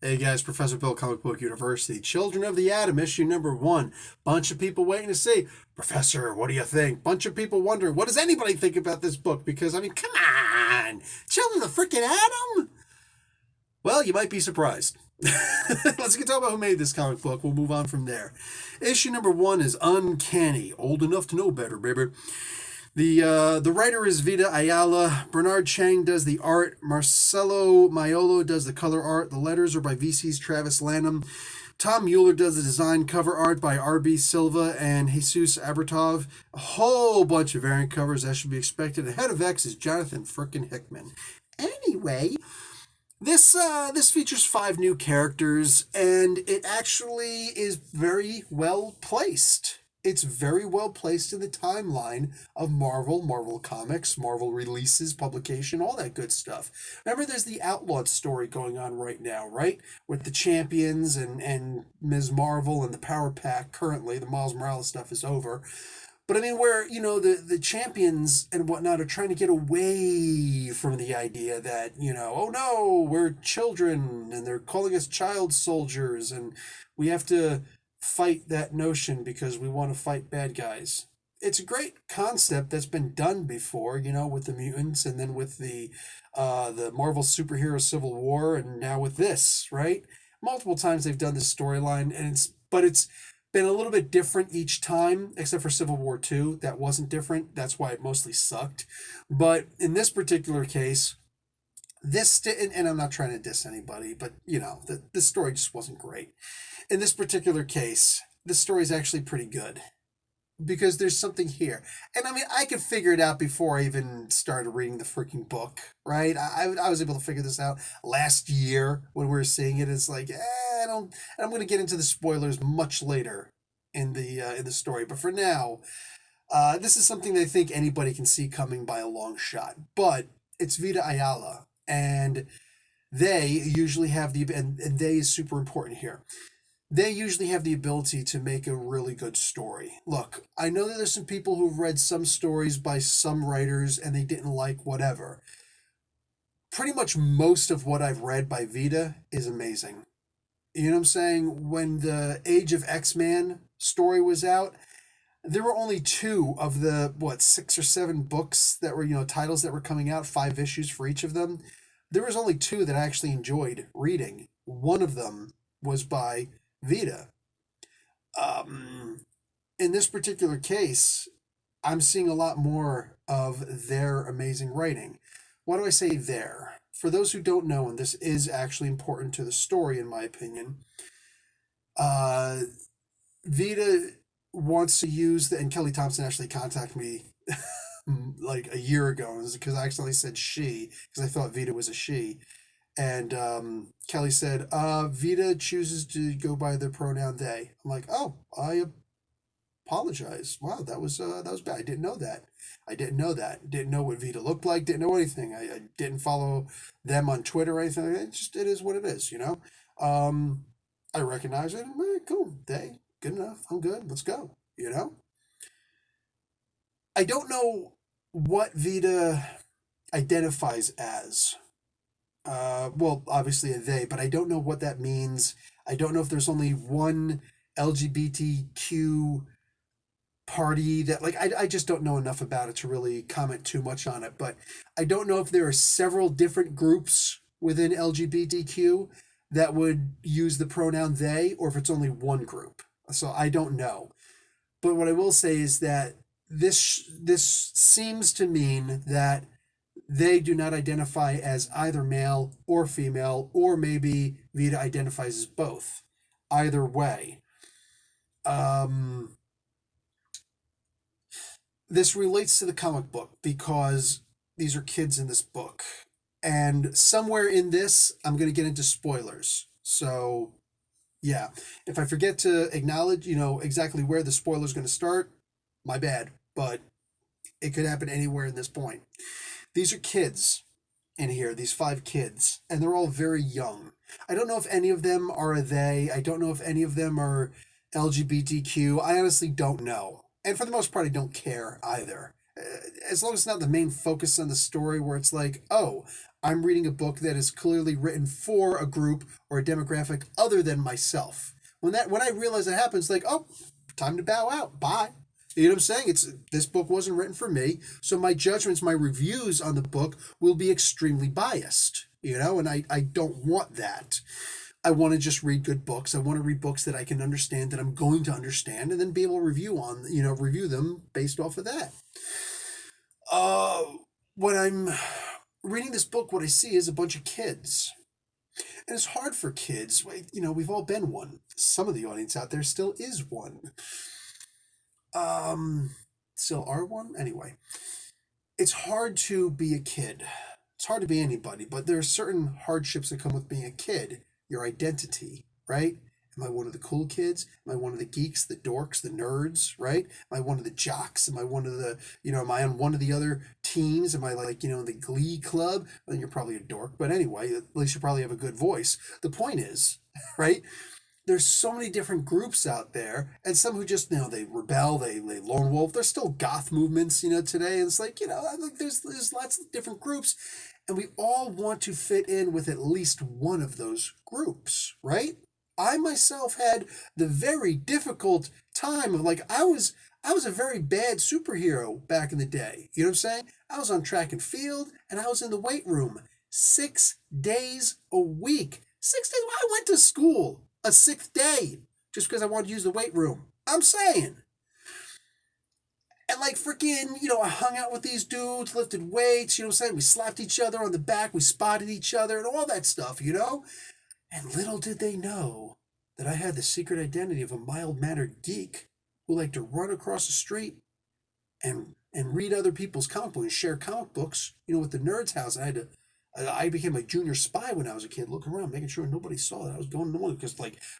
Hey guys, Professor Bill, Comic Book University. Children of the Atom, issue number 1. Bunch of people waiting to see, Professor, what do you think? Bunch of people wondering, what does anybody think about this book? Because, I mean, come on! Children of the freaking Atom? Well, you might be surprised. Let's get talk about who made this comic book. We'll move on from there. Issue number 1 is Uncanny. Old enough to know better, baby. The writer is Vita Ayala. Bernard Chang does the art. Marcelo Maiolo does the color art. The letters are by VC's Travis Lanham. Tom Mueller does the design. Cover art by R.B. Silva and Jesus Abertov. A whole bunch of variant covers, as should be expected. The head of X is Jonathan frickin' Hickman. Anyway, this features 5 new characters, and it actually is very well placed. It's very well placed in the timeline of Marvel Comics, Marvel releases, publication, all that good stuff. Remember, there's the Outlawed story going on right now, right? With the Champions and Ms. Marvel and the Power Pack currently. The Miles Morales stuff is over. But I mean, where, the Champions and whatnot are trying to get away from the idea that, oh no, we're children and they're calling us child soldiers and we have to fight that notion because we want to fight bad guys. It's a great concept that's been done before, with the mutants and then with the Marvel superhero Civil War and now with this, right? Multiple times they've done this storyline and it's been a little bit different each time, except for Civil War 2. That wasn't different. That's why it mostly sucked. But in this particular case, and I'm not trying to diss anybody, but this story just wasn't great. In this particular case, the story is actually pretty good because there's something here. And I mean, I could figure it out before I even started reading the freaking book, right? I was able to figure this out last year when we were seeing it. It's like, I don't, and I'm going to get into the spoilers much later in the story. But for now, this is something that I think anybody can see coming by a long shot. But it's Vita Ayala, and they usually have and they is super important here. They usually have the ability to make a really good story. Look, I know that there's some people who've read some stories by some writers and they didn't like whatever. Pretty much most of what I've read by Vita is amazing. You know what I'm saying? When the Age of X-Man story was out, there were only 2 of the, 6 or 7 books that were, titles that were coming out, 5 issues for each of them. There was only 2 that I actually enjoyed reading. One of them was by Vita. In this particular case, I'm seeing a lot more of their amazing writing. Why do I say there? For those who don't know, and this is actually important to the story, in my opinion, Vita wants to use and Kelly Thompson actually contacted me like a year ago, because I accidentally said she, because I thought Vita was a she. And Kelly said, Vita chooses to go by the pronoun they. I'm like, oh, I apologize. Wow, that was bad. I didn't know that. Didn't know what Vita looked like. Didn't know anything. I didn't follow them on Twitter or anything. It is what it is, I recognize it. Cool. They, good enough. I'm good. Let's go, I don't know what Vita identifies as. Obviously a they, but I don't know what that means. I don't know if there's only one LGBTQ party that, I just don't know enough about it to really comment too much on it. But I don't know if there are several different groups within LGBTQ that would use the pronoun they, or if it's only one group. So I don't know. But what I will say is that this seems to mean that they do not identify as either male or female, or maybe Vita identifies as both. Either way. This relates to the comic book because these are kids in this book. And somewhere in this, I'm going to get into spoilers. So, yeah. If I forget to acknowledge, exactly where the spoiler is going to start, my bad. But it could happen anywhere in this point. These are kids in here, these 5 kids, and they're all very young. I don't know if any of them are a they. I don't know if any of them are LGBTQ. I honestly don't know. And for the most part, I don't care either. as long as it's not the main focus on the story where it's like, oh, I'm reading a book that is clearly written for a group or a demographic other than myself. When I realize that happens, like, oh, time to bow out. Bye. You know what I'm saying? It's this book wasn't written for me, so my judgments, my reviews on the book will be extremely biased. And I don't want that. I want to just read good books. I want to read books that I can understand, that I'm going to understand, and then be able to review them based off of that. Uh, when I'm reading this book, what I see is a bunch of kids. And it's hard for kids. We've all been one. Some of the audience out there still is one. Still are one? Anyway, it's hard to be a kid. It's hard to be anybody, but there are certain hardships that come with being a kid. Your identity, right? Am I one of the cool kids? Am I one of the geeks, the dorks, the nerds, right? Am I one of the jocks? Am I one of the, am I on one of the other teams? Am I like, in the glee club? Well, you're probably a dork, but anyway, at least you probably have a good voice. The point is, right? There's so many different groups out there, and some who just, they rebel, they lone wolf. There's still goth movements, today. And it's like, there's lots of different groups, and we all want to fit in with at least one of those groups, right? I myself had the very difficult time of I was a very bad superhero back in the day. You know what I'm saying? I was on track and field, and I was in the weight room 6 days a week. 6 days. I went to school a sixth day just because I wanted to use the weight room. I'm saying. And like freaking, I hung out with these dudes, lifted weights, you know what I'm saying? We slapped each other on the back, we spotted each other, and all that stuff, And little did they know that I had the secret identity of a mild-mannered geek who liked to run across the street and read other people's comic books and share comic books, with the Nerds House. I became a junior spy when I was a kid, looking around, making sure nobody saw that I was going to one. Because,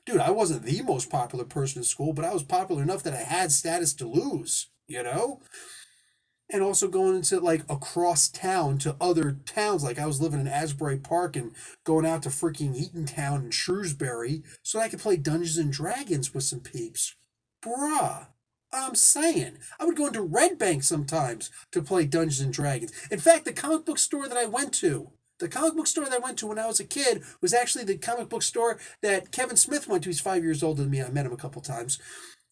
dude, I wasn't the most popular person in school, but I was popular enough that I had status to lose, And also going into, across town to other towns. Like, I was living in Asbury Park and going out to freaking Eatontown and Shrewsbury so I could play Dungeons and Dragons with some peeps. Bruh. I'm saying. I would go into Red Bank sometimes to play Dungeons and Dragons. In fact, the comic book store that I went to when I was a kid was actually the comic book store that Kevin Smith went to. He's 5 years older than me. I met him a couple times.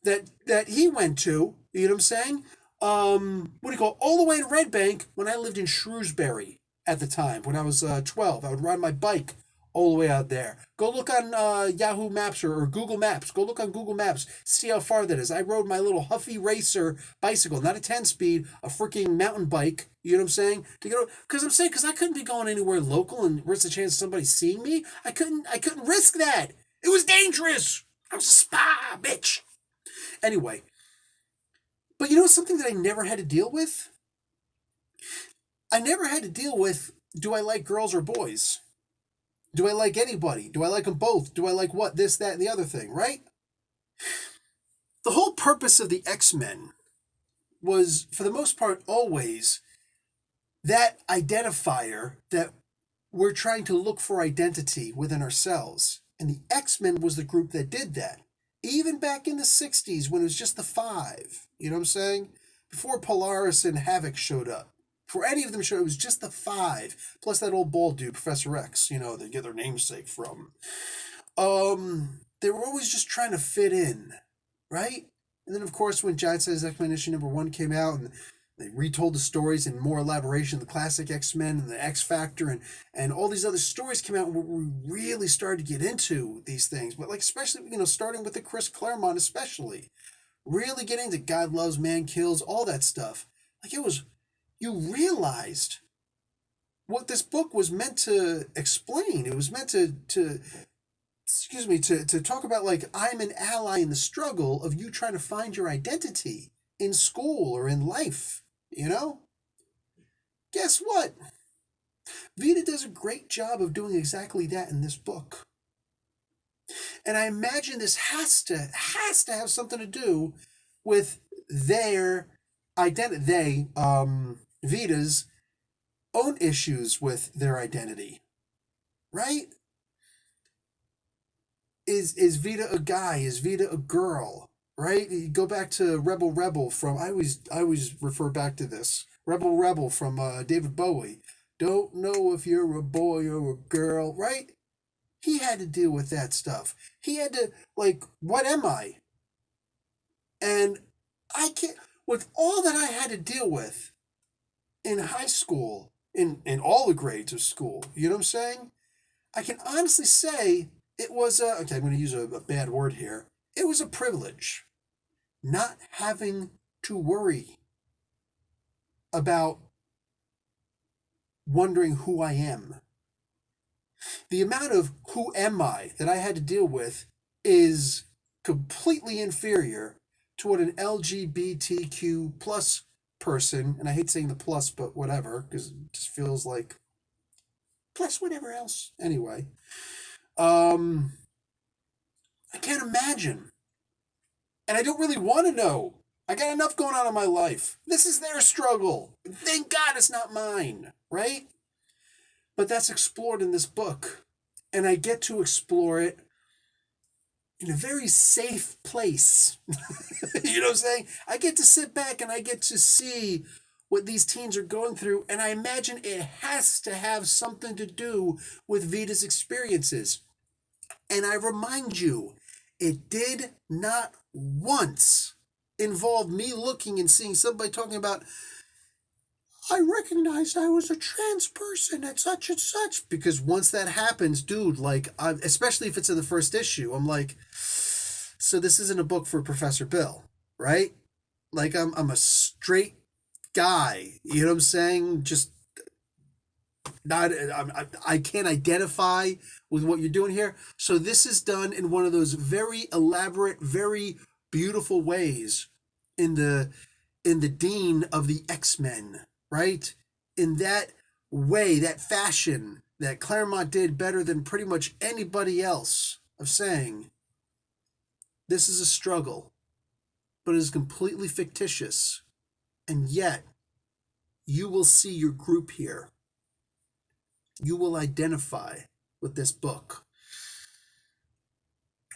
That he went to, you know what I'm saying? What do you call it? All the way in Red Bank when I lived in Shrewsbury at the time. When I was 12, I would ride my bike all the way out there. Go look on Yahoo Maps or Google Maps. Go look on Google Maps. See how far that is. I rode my little Huffy Racer bicycle, not a 10-speed, a freaking mountain bike. You know what I'm saying? Because I couldn't be going anywhere local and risk the chance of somebody seeing me. I couldn't risk that. It was dangerous. I was a spy, bitch. Anyway, but something that I never had to deal with? I never had to deal with, do I like girls or boys? Do I like anybody? Do I like them both? Do I like what? This, that, and the other thing, right? The whole purpose of the X-Men was, for the most part, always that identifier that we're trying to look for identity within ourselves. And the X-Men was the group that did that. Even back in the 60s when it was just the five. You know what I'm saying? Before Polaris and Havoc showed up. Before any of them showed up, it was just the five. Plus that old bald dude, Professor X, they get their namesake from. They were always just trying to fit in. Right? And then, of course, when Giant Size X-Men issue number 1 came out and they retold the stories in more elaboration, the classic X-Men and the X Factor and all these other stories came out where we really started to get into these things. But especially, starting with the Chris Claremont especially. Really getting to God Loves, Man Kills, all that stuff. You realized what this book was meant to explain. It was meant to talk about I'm an ally in the struggle of you trying to find your identity in school or in life, Guess what? Vita does a great job of doing exactly that in this book. And I imagine this has to have something to do with their identity, Vita's own issues with their identity, right? Is Vita a guy? Is Vita a girl? right? You go back to Rebel Rebel from I always refer back to this. Rebel Rebel from David Bowie. Don't know if you're a boy or a girl, right? He had to deal with that stuff. He had to like, what am I? And I can't with all that I had to deal with in high school, in all the grades of school. You know what I'm saying? I can honestly say it was a, okay, I'm going to use a bad word here. It was a privilege not having to worry about wondering who I am. The amount of who am I that I had to deal with is completely inferior to what an LGBTQ plus person, and I hate saying the plus, but whatever, because it just feels like plus whatever else. Anyway, um, I can't imagine. And I don't really want to know. I got enough going on in my life. This is their struggle. Thank God it's not mine, right? But that's explored in this book. And I get to explore it in a very safe place. You know what I'm saying? I get to sit back and I get to see what these teens are going through. And I imagine it has to have something to do with Vita's experiences. And I remind you, it did not once involve me looking and seeing somebody talking about, I recognized I was a trans person at such and such. Because once that happens, dude, like, especially if it's in the first issue, I'm like, so this isn't a book for Professor Bill, right? Like, I'm a straight guy, you know what I'm saying? Just not, I can't identify with what you're doing here. So this is done in one of those very elaborate, very beautiful ways in the dean of the X-Men, right? In that way, that fashion that Claremont did better than pretty much anybody else of saying, this is a struggle, but it is completely fictitious. And yet, you will see your group here. You will identify with this book.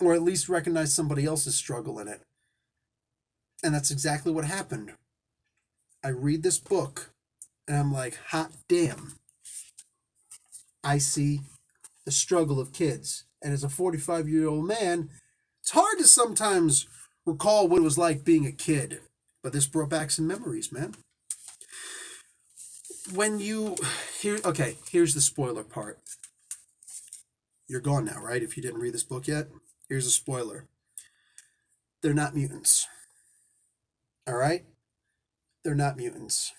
Or at least recognize somebody else's struggle in it. And that's exactly what happened. I read this book and I'm like, hot damn. I see the struggle of kids. And as a 45-year-old man, it's hard to sometimes recall what it was like being a kid. But this brought back some memories, man. When you here's the spoiler part. You're gone now, right? If you didn't read this book yet, here's a spoiler. They're not mutants. All right? They're not mutants.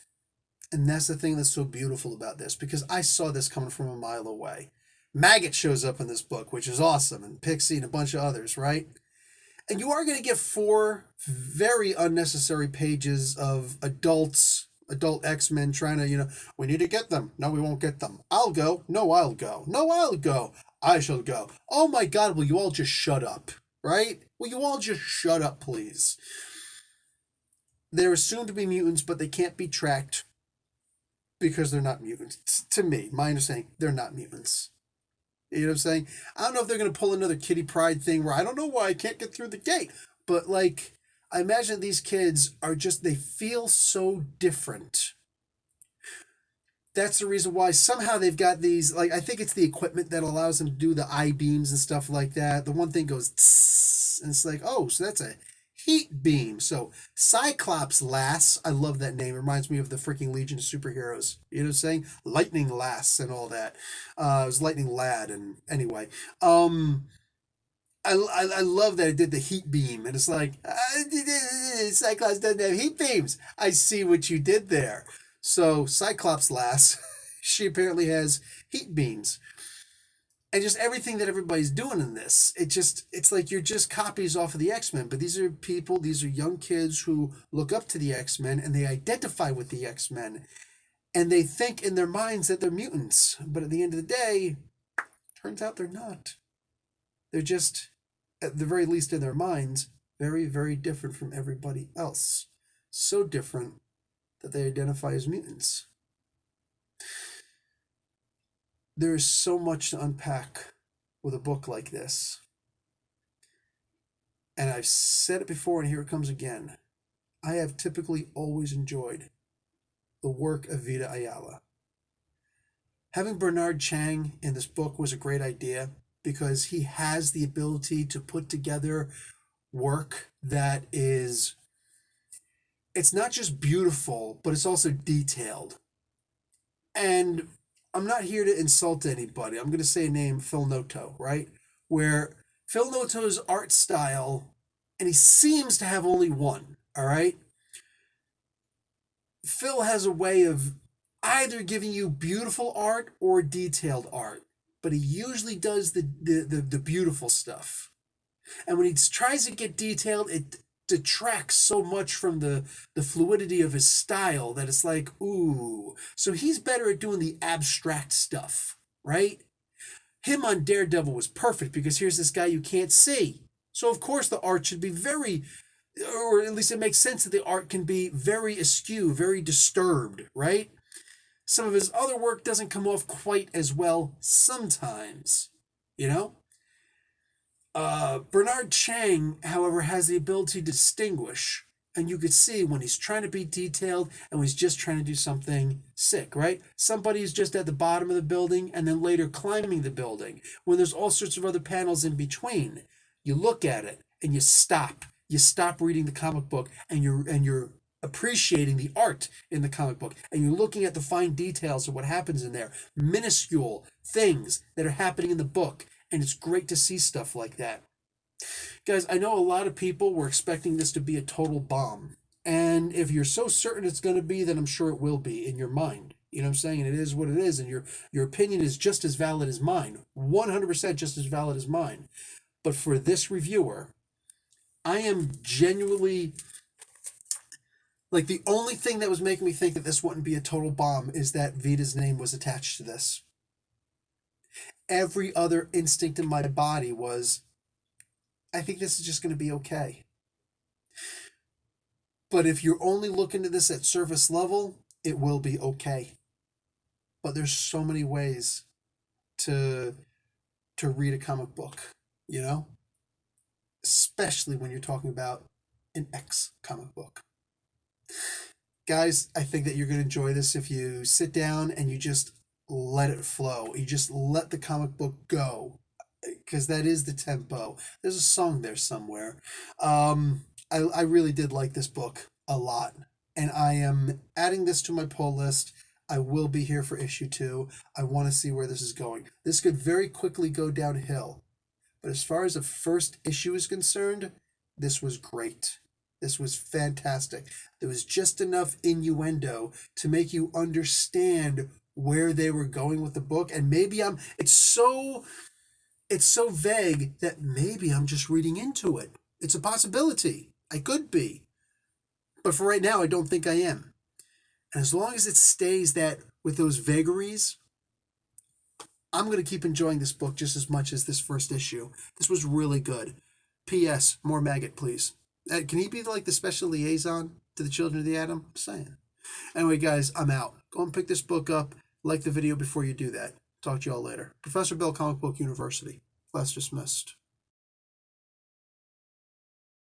And that's the thing that's so beautiful about this, because I saw this coming from a mile away. Maggot shows up in this book, which is awesome, and Pixie and a bunch of others, right? And you are going to get 4 very unnecessary pages of adult X-Men trying to, we need to get them. No, we won't get them. I'll go. No, I'll go. No, I'll go. I shall go. Oh my God, will you all just shut up, right? Will you all just shut up, please? They're assumed to be mutants, but they can't be tracked because they're not mutants. To me, my understanding, they're not mutants. You know what I'm saying? I don't know if they're going to pull another Kitty Pryde thing where I don't know why I can't get through the gate. But, like, I imagine these kids are just, they feel so different. That's the reason why somehow they've got these, like, I think it's the equipment that allows them to do the I beams and stuff like that. The one thing goes, tss, and it's like, oh, so that's a heat beam. So Cyclops-Lass, I love that name. It reminds me of the freaking Legion of Superheroes. You know what I'm saying? Lightning Lass and all that. It was Lightning Lad, and anyway. I love that it did the heat beam, and it's like, Cyclops doesn't have heat beams. I see what you did there. So Cyclops-Lass, she apparently has heat beams. And just everything that everybody's doing in this, it's like you're just copies off of the X-Men. But these are people, these are young kids who look up to the X-Men and they identify with the X-Men. And they think in their minds that they're mutants. But at the end of the day, turns out they're not. They're just, at the very least in their minds, very, very different from everybody else. So different that they identify as mutants. There is so much to unpack with a book like this. and I've said it before, and here it comes again. I have typically always enjoyed the work of Vita Ayala. Having Bernard Chang in this book was a great idea because he has the ability to put together work that is, it's not just beautiful, but it's also detailed. And I'm not here to insult anybody. I'm going to say a name, Phil Noto, right? Where Phil Noto's art style, and he seems to have only one, all right? Phil has a way of either giving you beautiful art or detailed art, but he usually does the beautiful stuff. And when he tries to get detailed, it detracts so much from the fluidity of his style that it's like, ooh. So he's better at doing the abstract stuff, right? Him on Daredevil was perfect because here's this guy you can't see. So of course the art should be very, or at least it makes sense that the art can be very askew, very disturbed, right? Some of his other work doesn't come off quite as well sometimes, you know? Bernard Chang, however, has the ability to distinguish, and you could see when he's trying to be detailed and when he's just trying to do something sick, right? Somebody's just at the bottom of the building and then later climbing the building, when there's all sorts of other panels in between. You look at it and you stop. You stop reading the comic book and you're appreciating the art in the comic book, and you're looking at the fine details of what happens in there, minuscule things that are happening in the book. And it's great to see stuff like that. Guys, I know a lot of people were expecting this to be a total bomb. And if you're so certain it's going to be, then I'm sure it will be in your mind. You know what I'm saying? And it is what it is. And your opinion is just as valid as mine. 100% just as valid as mine. But for this reviewer, I am genuinely, like, the only thing that was making me think that this wouldn't be a total bomb is that Vita's name was attached to this. Every other instinct in my body was, I think this is just going to be okay. But if you're only looking at this at surface level, it will be okay. But there's so many ways to read a comic book, you know? Especially when you're talking about an X comic book. Guys, I think that you're going to enjoy this if you sit down and you just let it flow. You just let the comic book go, because that is the tempo. There's a song there somewhere. I really did like this book a lot, and I am adding this to my pull list. I will be here for issue 2. I want to see where this is going. This could very quickly go downhill, but as far as a first issue is concerned, this was great. This was fantastic. There was just enough innuendo to make you understand where they were going with the book, and maybe it's so vague that maybe I'm just reading into it. It's a possibility. I could be. But for right now, I don't think I am. And as long as it stays that with those vagaries, I'm going to keep enjoying this book just as much as this first issue. This was really good. P.S. More Maggot, please. Can he be like the special liaison to the Children of the Atom? I'm saying. Anyway, guys, I'm out. Go and pick this book up. Like the video before you do that. Talk to you all later. Professor Bill, Comic Book University. Class dismissed.